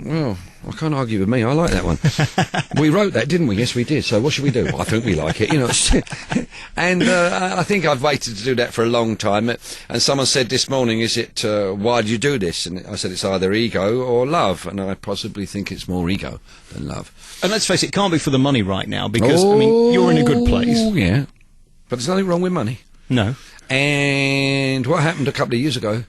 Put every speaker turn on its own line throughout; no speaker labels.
Well, I can't argue with me. I like that one. We wrote that, didn't we? Yes, we did. So what should we do? Well, I think we like it, you know. And I think I've waited to do that for a long time. And someone said this morning, is it, why do you do this? And I said it's either ego or love. And I possibly think it's more ego than love.
And let's face it can't be for the money right now, because, I mean, you're in a good place.
Oh, yeah. But there's nothing wrong with money.
No.
And what happened a couple of years ago,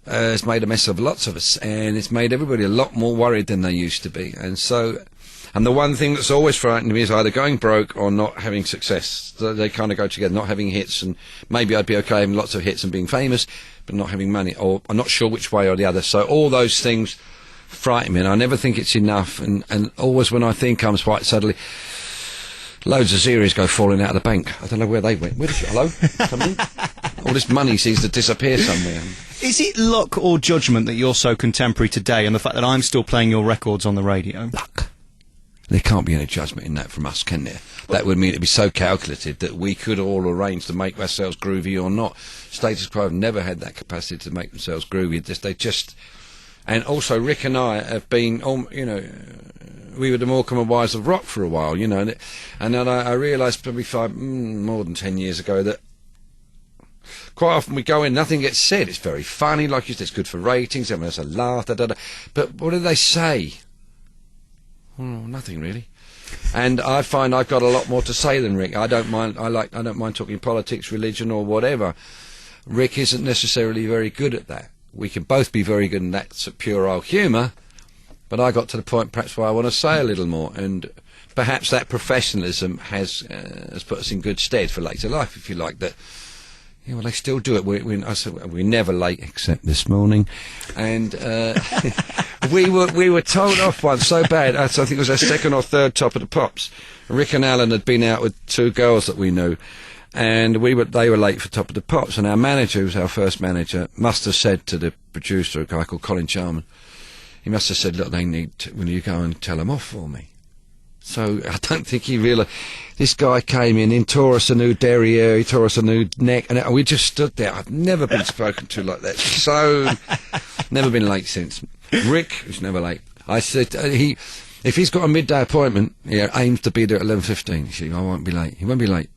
it's made a mess of lots of us, and it's made everybody a lot more worried than they used to be. And the one thing that's always frightened me is either going broke or not having success. So they kind of go together, not having hits, and maybe I'd be okay having lots of hits and being famous, but not having money, or I'm not sure which way or the other. So all those things frighten me, and I never think it's enough, and always when I think comes quite suddenly, loads of series go falling out of the bank. I don't know where they went. Where did you, hello? Somebody? All this money seems to disappear somewhere.
Is it luck or judgment that you're so contemporary today, and the fact that I'm still playing your records on the radio?
Luck. There can't be any judgment in that from us, can there? That would mean it'd be so calculated that we could all arrange to make ourselves groovy or not. Status Quo have never had that capacity to make themselves groovy. And also Rick and I have been, you know, we were the Morecambe and Wise of rock for a while, you know, and then I realised probably more than 10 years ago that quite often we go in, nothing gets said. It's very funny, like you said, it's good for ratings, everyone has a laugh, da-da-da. But what do they say? Nothing really. And I find I've got a lot more to say than Rick. I don't mind talking politics, religion, or whatever. Rick isn't necessarily very good at that. We can both be very good in that pure old humour, but I got to the point perhaps where I want to say a little more, and perhaps that professionalism has put us in good stead for later life, if you like. That, yeah, well, they still do it. We're never late except this morning, and we were told off once so bad. I think it was our second or third Top of the Pops. Rick and Alan had been out with two girls that we knew, and they were late for Top of the Pops. And our manager, who was our first manager, must have said to the producer, a guy called Colin Charman, he must have said, "Look, will you go and tell them off for me?" So I don't think he realised. This guy came in, tore us a new derriere, he tore us a new neck, and we just stood there. I've never been spoken to like that. So, never been late since. Rick was never late. I said, if he's got a midday appointment, he aims to be there at 11:15. He said, I won't be late. He won't be late.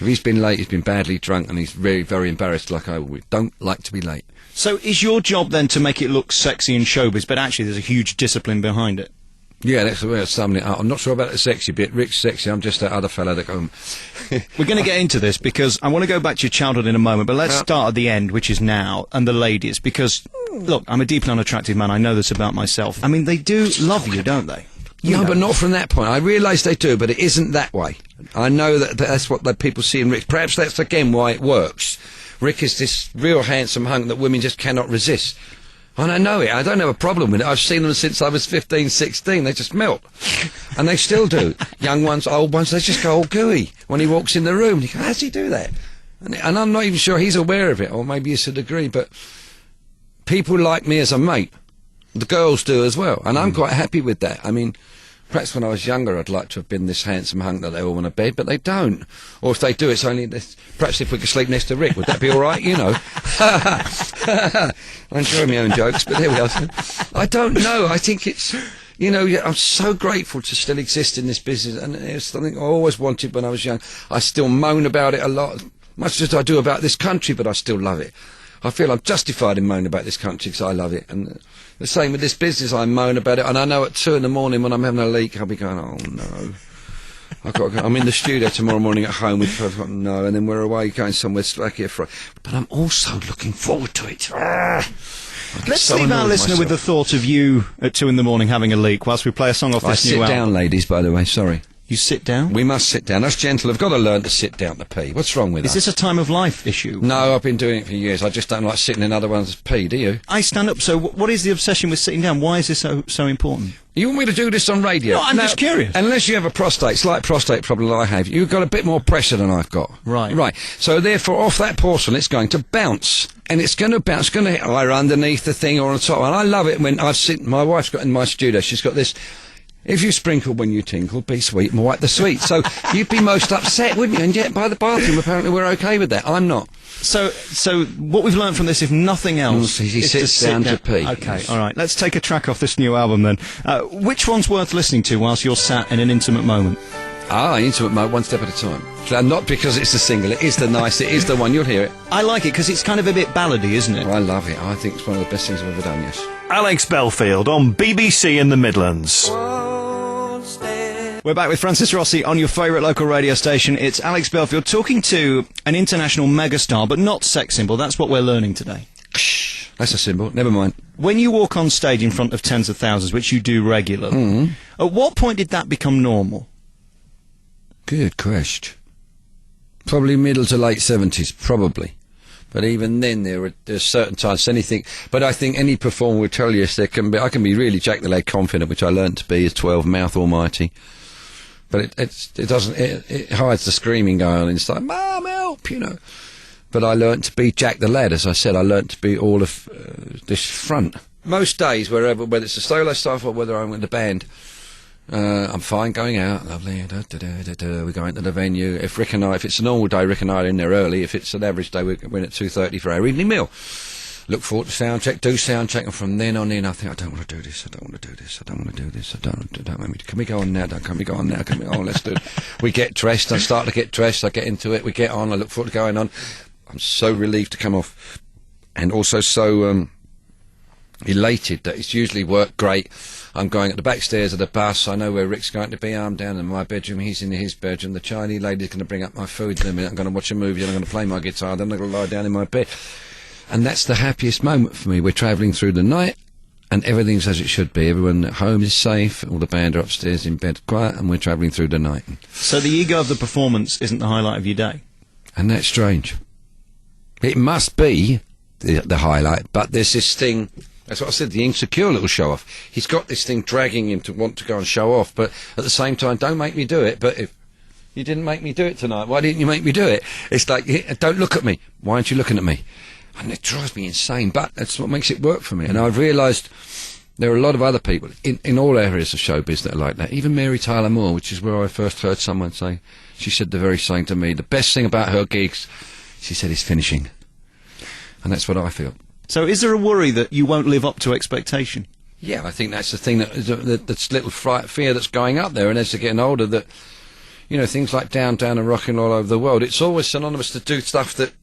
If he's been late, he's been badly drunk, and he's very, very embarrassed like I would. Don't like to be late.
So is your job then to make it look sexy in showbiz, but actually there's a huge discipline behind it?
Yeah, that's the way of summing it up. I'm not sure about the sexy bit. Rick's sexy, I'm just that other fella that go...
We're going to get into this, because I want to go back to your childhood in a moment, but let's start at the end, which is now, and the ladies, because, look, I'm a deeply unattractive man, I know this about myself. I mean, they do love you, don't they?
No, but not from that point. I realise they do, but it isn't that way. I know that's what the people see in Rick. Perhaps that's, again, why it works. Rick is this real handsome hunk that women just cannot resist. And I know it. I don't have a problem with it. I've seen them since I was 15, 16. They just melt. And they still do. Young ones, old ones, they just go all gooey when he walks in the room. You go, how does he do that? And I'm not even sure he's aware of it, or maybe it's a degree, but people like me as a mate. The girls do as well. And I'm quite happy with that. I mean, perhaps when I was younger I'd like to have been this handsome hunk that they all want to bed, but they don't. Or if they do, it's only this. Perhaps if we could sleep next to Rick, would that be all right? You know. I enjoy my own jokes, but there we are. I don't know. I think it's, you know, I'm so grateful to still exist in this business, and it's something I always wanted when I was young. I still moan about it a lot, much as I do about this country, but I still love it. I feel I'm justified in moaning about this country because I love it. And the same with this business, I moan about it, and I know at 2 in the morning when I'm having a leak, I'll be going, oh no. I've got to go. I'm in the studio tomorrow morning at home with no, and then we're away going somewhere back here for. But I'm also looking forward to it.
Let's leave our listener with the thought of you at 2 in the morning having a leak whilst we play a song off this new album.
I sit down, ladies, by the way, sorry.
You sit down?
We must sit down. Us gentle have got to learn to sit down to pee. What's wrong with us?
Is this a time of life issue?
No, I've been doing it for years. I just don't like sitting in other one's pee, do you?
I stand up, so what is the obsession with sitting down? Why is this so important?
You want me to do this on radio?
No, I'm just curious.
Unless you have a slight prostate problem that I have, you've got a bit more pressure than I've got.
Right.
Right. So therefore, off that porcelain, it's going to bounce. And it's going to bounce, it's going to hit either underneath the thing or on top. And I love it when my wife's got in my studio, she's got this If you sprinkle when you tinkle, be sweet and wipe the sweet. So you'd be most upset, wouldn't you? And yet by the bathroom, apparently we're okay with that. I'm not.
So what we've learned from this, if nothing else,
he
is
sits
to
down
sit
to pee.
Okay,
Yes.
all right. Let's take a track off this new album then. Which one's worth listening to whilst you're sat in an intimate moment?
Intimate mode, one step at a time. So not because it's the single, it is the nice, it is the one, you'll hear it.
I like it because it's kind of a bit ballady, isn't it?
I love it. I think it's one of the best things I've ever done, yes.
Alex Belfield on BBC in the Midlands.
We're back with Francis Rossi on your favourite local radio station. It's Alex Belfield talking to an international megastar, but not sex symbol. That's what we're learning today.
That's a symbol, never mind.
When you walk on stage in front of tens of thousands, which you do regularly, at what point did that become normal?
Good question. Probably middle to late 70s, probably. But even then, there's certain times, anything. But I think any performer will tell you, I can be really Jack the Leg confident, which I learnt to be as 12, mouth almighty. But it hides the screaming going on inside. Mum, help, you know. But I learnt to be Jack the Lad, as I said. I learnt to be all of this front. Most days, whether it's the solo stuff or whether I'm with the band, I'm fine going out, lovely, we go into the venue. If it's a normal day, Rick and I are in there early. If it's an average day, we're in at 2:30 for our evening meal. Look forward to sound check, do sound check, and from then on in, I think, I don't want to do this, I don't want to do this, I don't want to do this, don't want me to, can we go on now, can we go on now, let's do it. We get dressed, I start to get dressed, I get into it, we get on, I look forward to going on. I'm so relieved to come off, and also so elated that it's usually worked great. I'm going at the back stairs of the bus. I know where Rick's going to be. I'm down in my bedroom. He's in his bedroom. The Chinese lady's going to bring up my food in a minute. I'm going to watch a movie and I'm going to play my guitar. Then I'm going to lie down in my bed. And that's the happiest moment for me. We're travelling through the night and everything's as it should be. Everyone at home is safe. All the band are upstairs in bed quiet and we're travelling through the night.
So the ego of the performance isn't the highlight of your day? And
that's strange. It must be the highlight, but there's this thing... That's what I said, the insecure little show-off. He's got this thing dragging him to want to go and show off, but at the same time, don't make me do it. But if you didn't make me do it tonight, why didn't you make me do it? It's like, don't look at me. Why aren't you looking at me? And it drives me insane, but that's what makes it work for me. And I've realised there are a lot of other people in all areas of showbiz that are like that. Even Mary Tyler Moore, which is where I first heard someone say, she said the very same to me. The best thing about her gigs, she said, is finishing. And that's what I feel.
So is there a worry that you won't live up to expectation?
Yeah, I think that's the thing that's little fear that's going up there. And as they're getting older, that, you know, things like Down and Rocking all over the world, it's always synonymous to do stuff that,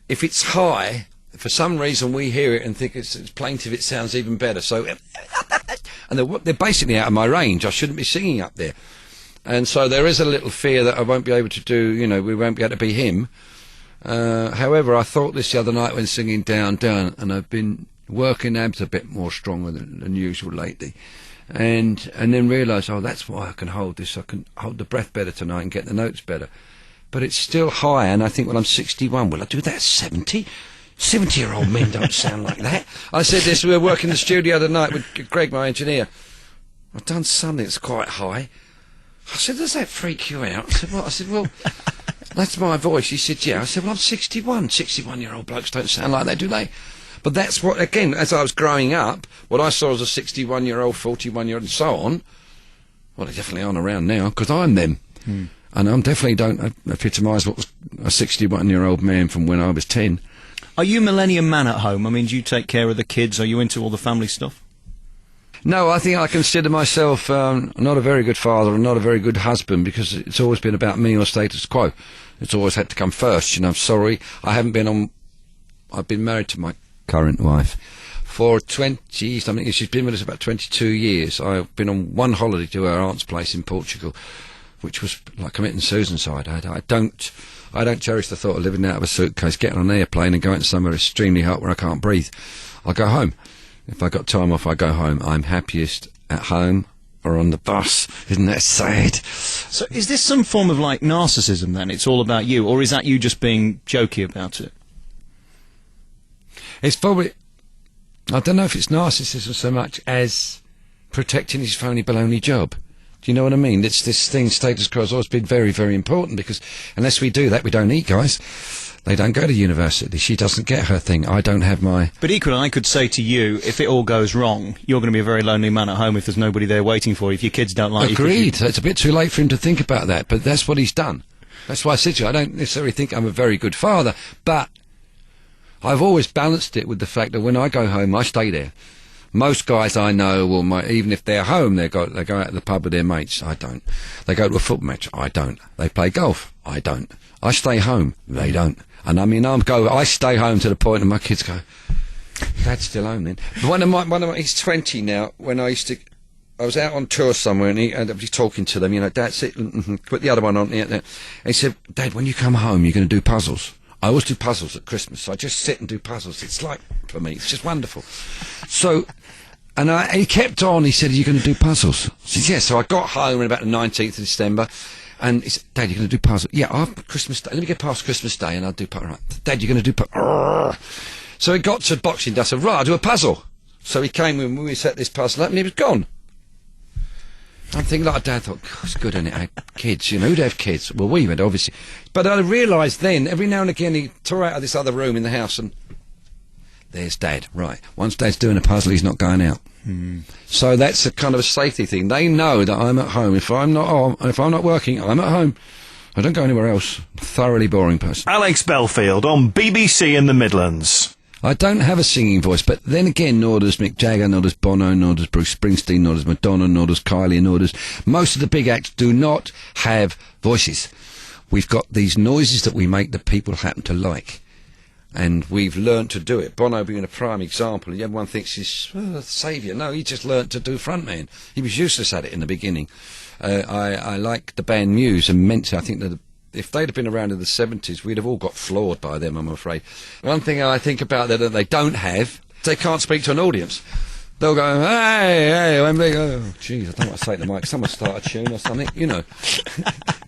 if it's high, for some reason we hear it and think it's plaintive, it sounds even better. So, and they're basically out of my range. I shouldn't be singing up there. And so there is a little fear that I won't be able to do, you know, we won't be able to be him. However, I thought this the other night when singing Down, and I've been working abs a bit more stronger than usual lately, and then realised, oh, that's why I can hold this. I can hold the breath better tonight and get the notes better. But it's still high, and I think, well, I'm 61. Will I do that at 70? 70-year-old men don't sound like that. I said this, we were working in the studio the other night with Greg, my engineer. I've done something that's quite high. I said, does that freak you out? I said, what? I said, well... That's my voice. He said, yeah. I said, well, I'm 61. 61-year-old blokes don't sound like that, do they? But that's what, again, as I was growing up, what I saw as a 61-year-old, 41-year-old, and so on, well, they definitely aren't around now, because I'm them. And I definitely don't epitomise what was a 61-year-old man from when I was 10.
Are you Millennium Man at home? I mean, do you take care of the kids? Are you into all the family stuff?
No, I think I consider myself not a very good father and not a very good husband, because it's always been about me or status quo. It's always had to come first, you know. I'm sorry, I've been married to my current wife for 20, something. She's been with us about 22 years. I've been on one holiday to her aunt's place in Portugal, which was like committing suicide. I don't cherish the thought of living out of a suitcase, getting on an airplane and going to somewhere extremely hot where I can't breathe. I'll go home. If I got time off, I go home. I'm happiest at home or on the bus. Isn't that sad?
So is this some form of, like, narcissism, then? It's all about you? Or is that you just being jokey about it?
It's probably... I don't know if it's narcissism so much as protecting his phony baloney job. Do you know what I mean? It's this thing, status quo, has always been very, very important, because unless we do that, we don't eat, guys. They don't go to university. She doesn't get her thing. I don't have my...
But equally, I could say to you, if it all goes wrong, you're going to be a very lonely man at home if there's nobody there waiting for you, if your kids don't like you.
Agreed. It's a bit too late for him to think about that, but that's what he's done. That's why I said to you, I don't necessarily think I'm a very good father, but I've always balanced it with the fact that when I go home, I stay there. Most guys I know will, even if they're home, they go out to the pub with their mates. I don't. They go to a football match. I don't. They play golf. I don't. I stay home. They don't. And I mean, I stay home to the point that my kids go, Dad's still home then. But he's 20 now. When I was out on tour somewhere and I'd be talking to them, Dad, sit, put the other one on. And he said, Dad, when you come home, you're going to do puzzles. I always do puzzles at Christmas, so I just sit and do puzzles. It's like, for me, it's just wonderful. So, he kept on, he said, are you going to do puzzles? I said, yeah. So I got home on about the 19th of December, and he said, Dad, you're going to do puzzles? Yeah, after Christmas Day, let me get past Christmas Day and I'll do puzzles. Right. Dad, you're going to do puzzles? So it got to Boxing Day, I said, right, I'll do a puzzle. So he came when we set this puzzle up and he was gone. I'm thinking, like, Dad thought, God, it's good, isn't it? Kids, who'd have kids? Well, we would, obviously. But I realised then, every now and again, he tore out of this other room in the house and there's Dad. Right. Once Dad's doing a puzzle, he's not going out. So that's a kind of a safety thing. They know that I'm at home. If I'm not working, I'm at home. I don't go anywhere else. Thoroughly boring person.
Alex Belfield on BBC in the Midlands.
I don't have a singing voice, but then again, nor does Mick Jagger, nor does Bono, nor does Bruce Springsteen, nor does Madonna, nor does Kylie, nor does... Most of the big acts do not have voices. We've got these noises that we make that people happen to like. And we've learnt to do it. Bono being a prime example. Everyone thinks he's the saviour. No, he just learnt to do frontman. He was useless at it in the beginning. I like the band Muse immensely. I think that if they'd have been around in the 70s, we'd have all got floored by them, I'm afraid. One thing I think about that they don't have, they can't speak to an audience. They'll go, hey, Wembley. Oh, jeez, I don't want to say to the mic. Someone start a tune or something,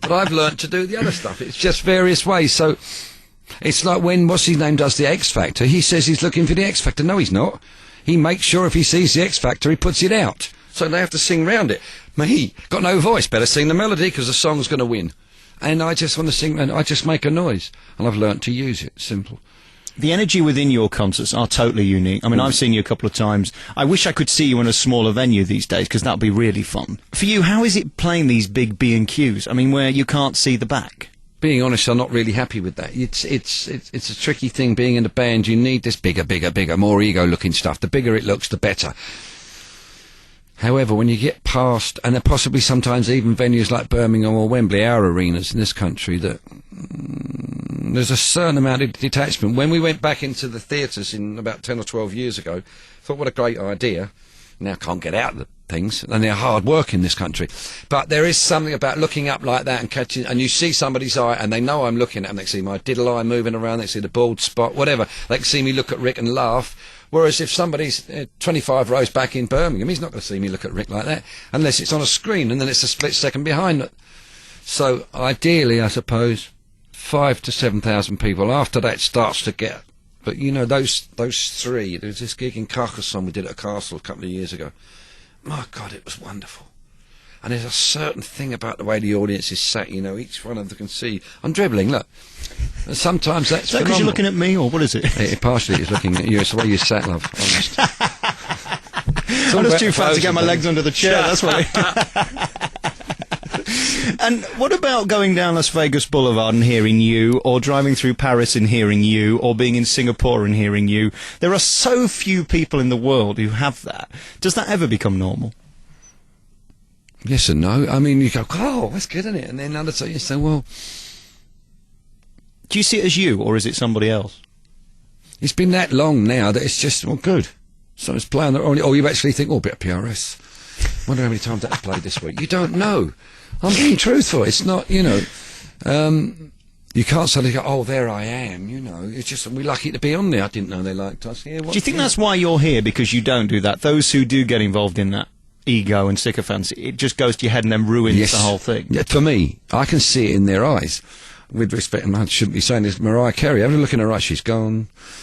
But I've learnt to do the other stuff. It's just various ways. So it's like when, what's his name, does the X Factor. He says he's looking for the X Factor. No, he's not. He makes sure if he sees the X Factor, he puts it out. So they have to sing round it. Me, got no voice, better sing the melody because the song's going to win. And I just want to sing, and I just make a noise. And I've learnt to use it. Simple.
The energy within your concerts are totally unique. I mean, I've seen you a couple of times. I wish I could see you in a smaller venue these days, because that would be really fun. For you, how is it playing these big B&Qs? I mean, where you can't see the back?
Being honest, I'm not really happy with that. It's a tricky thing being in a band. You need this bigger, more ego-looking stuff. The bigger it looks, the better. However, when you get past, and possibly sometimes even venues like Birmingham or Wembley, our arenas in this country, that there's a certain amount of detachment. When we went back into the theatres in about 10 or 12 years ago, I thought, what a great idea. Now can't get out of the things, and they're hard work in this country. But there is something about looking up like that and catching, and you see somebody's eye, and they know I'm looking at them. They see my diddle eye moving around, they see the bald spot, whatever. They can see me look at Rick and laugh. Whereas if somebody's 25 rows back in Birmingham, he's not going to see me look at Rick like that, unless it's on a screen, and then it's a split second behind it. So ideally, I suppose, 5,000 to 7,000 people. After that starts to get... But, those three, there was this gig in Carcassonne we did at a castle a couple of years ago. My God, it was wonderful. And there's a certain thing about the way the audience is sat, each one of them can see. I'm dribbling, look. And sometimes that's
Is that because you're looking at me, or what is it?
It partially is looking at you. It's the way you sat, love, honest.
I'm just too fat to get my legs under the chair, that's why. And what about going down Las Vegas Boulevard and hearing you, or driving through Paris and hearing you, or being in Singapore and hearing you? There are so few people in the world who have that. Does that ever become normal?
Yes and no. I mean, you go, oh, that's good, isn't it? And then another time you say, well...
Do you see it as you, or is it somebody else?
It's been that long now that it's just, well, good. So it's playing, or you actually think, oh, a bit of PRS. Wonder how many times that's played this week. You don't know. I'm being truthful. It's not, you can't suddenly go, oh, there I am, It's just, we're lucky to be on there. I didn't know they liked us. Yeah,
do you think that's why you're here, because you don't do that? Those who do get involved in that ego and sycophants, it just goes to your head and then ruins the whole thing.
Yeah, for me, I can see it in their eyes. With respect, and I shouldn't be saying this, Mariah Carey, have a look in her eyes, she's gone.